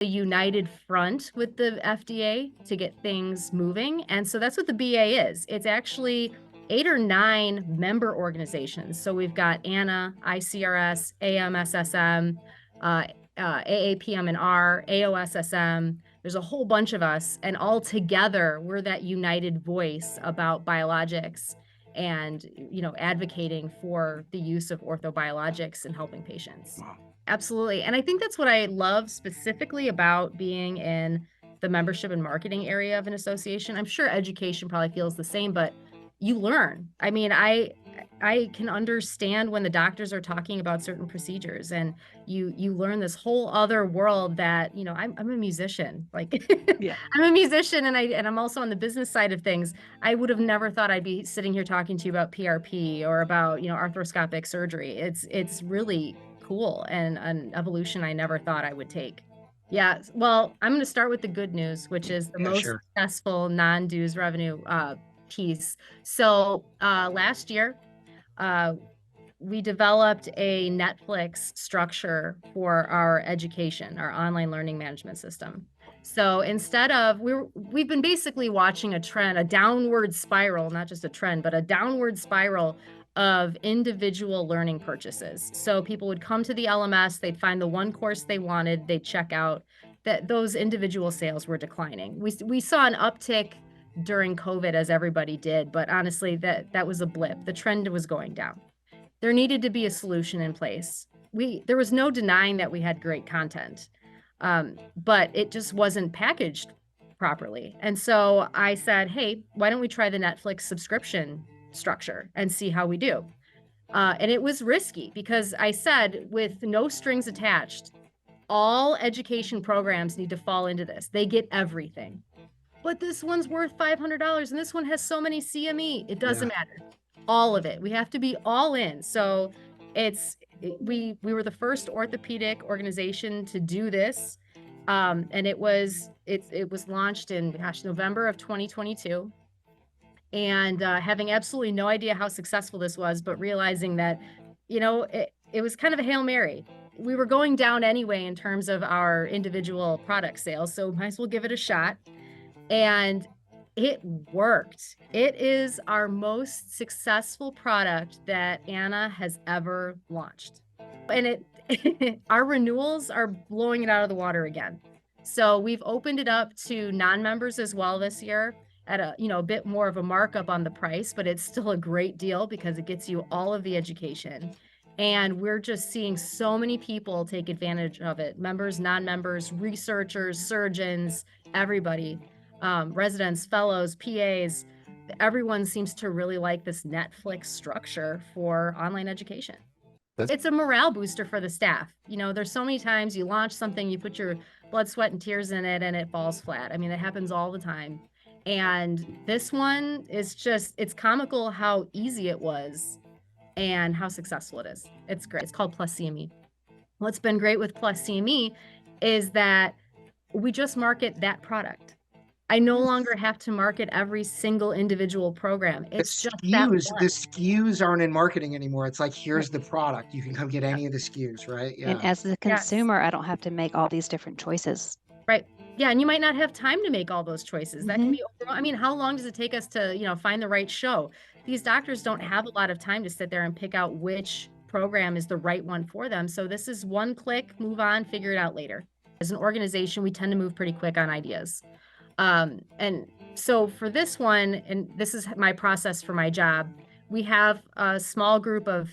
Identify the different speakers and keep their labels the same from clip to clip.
Speaker 1: a united front with the FDA to get things moving. And so that's what the BA is. It's actually 8 or 9 member organizations. So we've got AANA, ICRS, AMSSM, AAPM&R, AOSSM. There's a whole bunch of us, and all together we're that united voice about biologics and advocating for the use of orthobiologics and helping patients.
Speaker 2: Wow.
Speaker 1: Absolutely. And I think that's what I love specifically about being in the membership and marketing area of an association. I'm sure education probably feels the same, but you learn. I mean, I can understand when the doctors are talking about certain procedures, and you learn this whole other world that, I'm a musician. Like
Speaker 2: Yeah.
Speaker 1: I'm a musician, and I'm also on the business side of things. I would have never thought I'd be sitting here talking to you about PRP or about, arthroscopic surgery. It's really cool and an evolution I never thought I would take. Yeah, well, I'm going to start with the good news, which is the
Speaker 2: Yeah,
Speaker 1: most
Speaker 2: sure.
Speaker 1: successful non-dues revenue piece. So last year, uh, we developed a Netflix structure for our education, our online learning management system. So instead of, we've been basically watching a trend, a downward spiral, not just a trend, but a downward spiral of individual learning purchases. So people would come to the LMS, they'd find the one course they wanted, they'd check out. That those individual sales were declining. We saw an uptick during COVID, as everybody did, but honestly, that was a blip. The trend was going down. There needed to be a solution in place. There was no denying that we had great content, but it just wasn't packaged properly. And so I said, hey, why don't we try the Netflix subscription structure and see how we do? And it was risky because I said, with no strings attached, all education programs need to fall into this. They get everything. But this one's worth $500 and this one has so many CME. It doesn't matter. All of it. We have to be all in. So we were the first orthopedic organization to do this. And it was launched in November of 2022. And having absolutely no idea how successful this was, but realizing that, it was kind of a Hail Mary. We were going down anyway in terms of our individual product sales, so might as well give it a shot. And it worked. It is our most successful product that AANA has ever launched. And our renewals are blowing it out of the water again. So we've opened it up to non-members as well this year at a bit more of a markup on the price, but it's still a great deal because it gets you all of the education. And we're just seeing so many people take advantage of it. Members, non-members, researchers, surgeons, everybody. Residents, fellows, PAs, everyone seems to really like this Netflix structure for online education. It's a morale booster for the staff. There's so many times you launch something, you put your blood, sweat, and tears in it, and it falls flat. I mean, it happens all the time. And this one is it's comical how easy it was and how successful it is. It's great. It's called Plus CME. What's been great with Plus CME is that we just market that product. I no longer have to market every single individual program. It's just that one.
Speaker 3: The SKUs aren't in marketing anymore. It's like, here's the product. You can come get any of the SKUs, right? Yeah.
Speaker 4: And as the consumer, I don't have to make all these different choices.
Speaker 1: Right. Yeah. And you might not have time to make all those choices. That can be, I mean, how long does it take us to, find the right show? These doctors don't have a lot of time to sit there and pick out which program is the right one for them. So this is one click, move on, figure it out later. As an organization, we tend to move pretty quick on ideas. And so for this one, and this is my process for my job, we have a small group of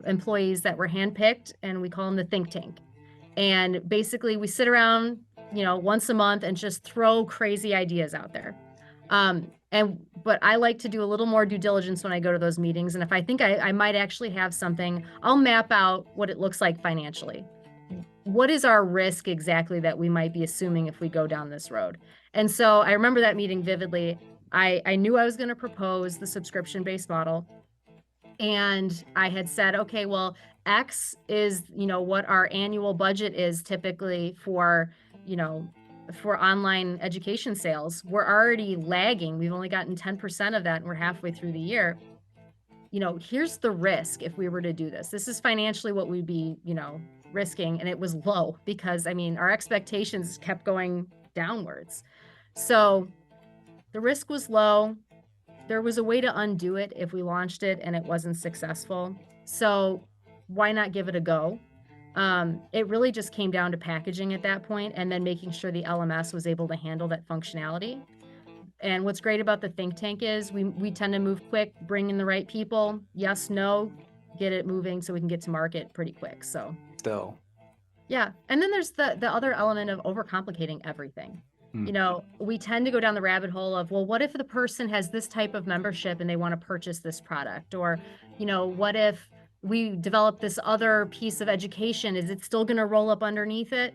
Speaker 1: employees that were handpicked, and we call them the think tank. And basically we sit around, once a month and just throw crazy ideas out there. But I like to do a little more due diligence when I go to those meetings. And if I think I might actually have something, I'll map out what it looks like financially. What is our risk exactly that we might be assuming if we go down this road? And so I remember that meeting vividly. I knew I was going to propose the subscription-based model. And I had said, okay, well, X is, what our annual budget is typically for online education sales. We're already lagging. We've only gotten 10% of that, and we're halfway through the year. Here's the risk if we were to do this. This is financially what we'd be, risking, and it was low because, I mean, our expectations kept going downwards. So the risk was low. There was a way to undo it if we launched it and it wasn't successful. So why not give it a go? It really just came down to packaging at that point and then making sure the LMS was able to handle that functionality. And what's great about the think tank is we tend to move quick, bring in the right people. Yes, no, get it moving so we can get to market pretty quick. So
Speaker 2: Still.
Speaker 1: yeah. And then there's the other element of overcomplicating everything. You know, we tend to go down the rabbit hole of, well, what if the person has this type of membership and they want to purchase this product? Or, you know, what if we develop this other piece of education? Is it still going to roll up underneath it?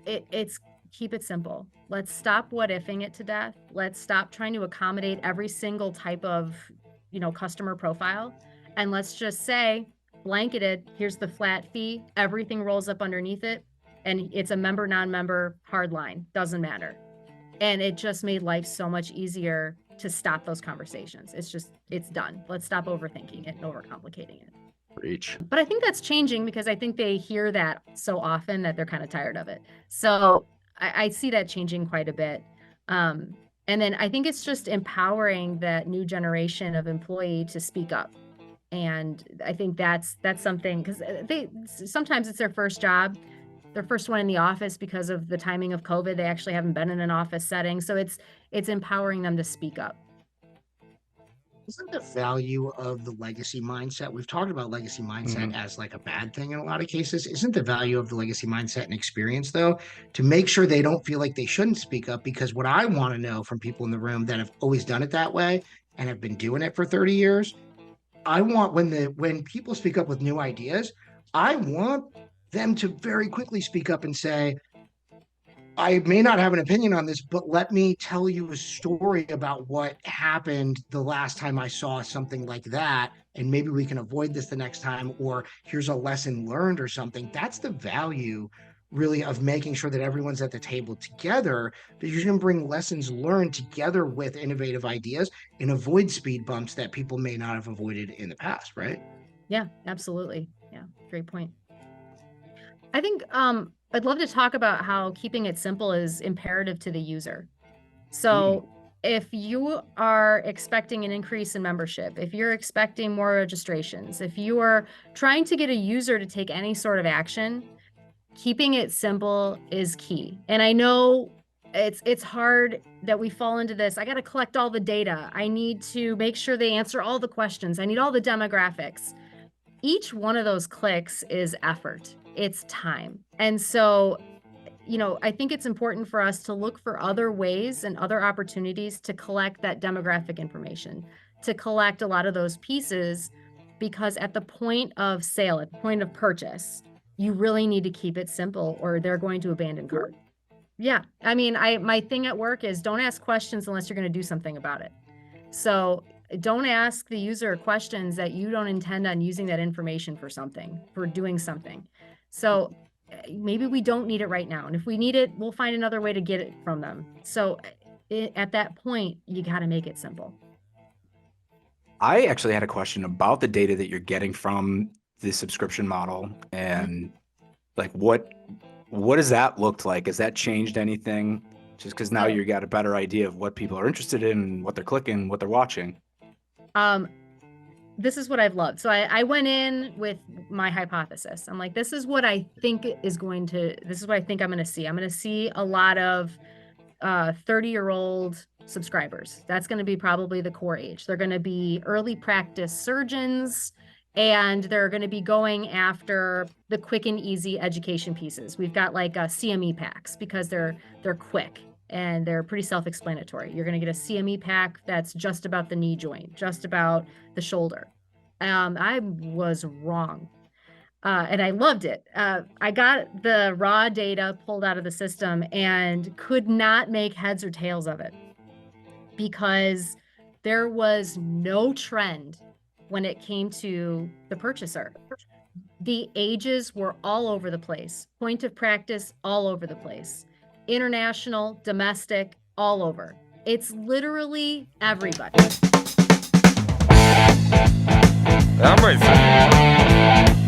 Speaker 1: It's keep it simple. Let's stop what ifing it to death. Let's stop trying to accommodate every single type of, you know, customer profile. And let's just say, blanketed, here's the flat fee. Everything rolls up underneath it. And it's a member, non-member, hard line. Doesn't matter. And it just made life so much easier to stop those conversations. It's done. Let's stop overthinking it and overcomplicating it.
Speaker 2: Reach.
Speaker 1: But I think that's changing because I think they hear that so often that they're kind of tired of it. So I see that changing quite a bit. And then I think it's just empowering that new generation of employee to speak up. And I think that's something, because sometimes it's their first job. Their first one in the office because of the timing of COVID. They actually haven't been in an office setting. So it's empowering them to speak up.
Speaker 3: Isn't the value of the legacy mindset? We've talked about legacy mindset as like a bad thing in a lot of cases. Isn't the value of the legacy mindset and experience, though, to make sure they don't feel like they shouldn't speak up? Because what I want to know from people in the room that have always done it that way and have been doing it for 30 years, I want when people speak up with new ideas, I want them to very quickly speak up and say, I may not have an opinion on this, but let me tell you a story about what happened the last time I saw something like that, and maybe we can avoid this the next time, or here's a lesson learned or something. That's the value really of making sure that everyone's at the table together, that you can bring lessons learned together with innovative ideas and avoid speed bumps that people may not have avoided in the past, right?
Speaker 1: Yeah, absolutely. Yeah, great point. I think I'd love to talk about how keeping it simple is imperative to the user. So if you are expecting an increase in membership, if you're expecting more registrations, if you are trying to get a user to take any sort of action, keeping it simple is key. And I know it's hard that we fall into this. I got to collect all the data. I need to make sure they answer all the questions. I need all the demographics. Each one of those clicks is effort. It's time. And so, you know, I think it's important for us to look for other ways and other opportunities to collect that demographic information, to collect a lot of those pieces, because at the point of sale, at the point of purchase, you really need to keep it simple or they're going to abandon cart. Yeah. I mean, my thing at work is don't ask questions unless you're going to do something about it. So don't ask the user questions that you don't intend on using that information for something, for doing something. So maybe we don't need it right now. And if we need it, we'll find another way to get it from them. So at that point, you got to make it simple.
Speaker 2: I actually had a question about the data that you're getting from the subscription model, and like what does that look like? Has that changed anything? Just because now you got a better idea of what people are interested in, what they're clicking, what they're watching.
Speaker 1: This is what I've loved. So I went in with my hypothesis. I'm like, this is what I think I'm going to see. I'm going to see a lot of 30-year-old subscribers. That's going to be probably the core age. They're going to be early practice surgeons, and they're going to be going after the quick and easy education pieces. We've got like CME packs because they're quick and they're pretty self-explanatory. You're going to get a CME pack that's just about the knee joint, just about the shoulder. I was wrong. And I loved it. I got the raw data pulled out of the system and could not make heads or tails of it because there was no trend when it came to the purchaser. The ages were all over the place. Point of practice, all over the place. International, domestic, all over. It's literally everybody.
Speaker 5: I'm ready for it.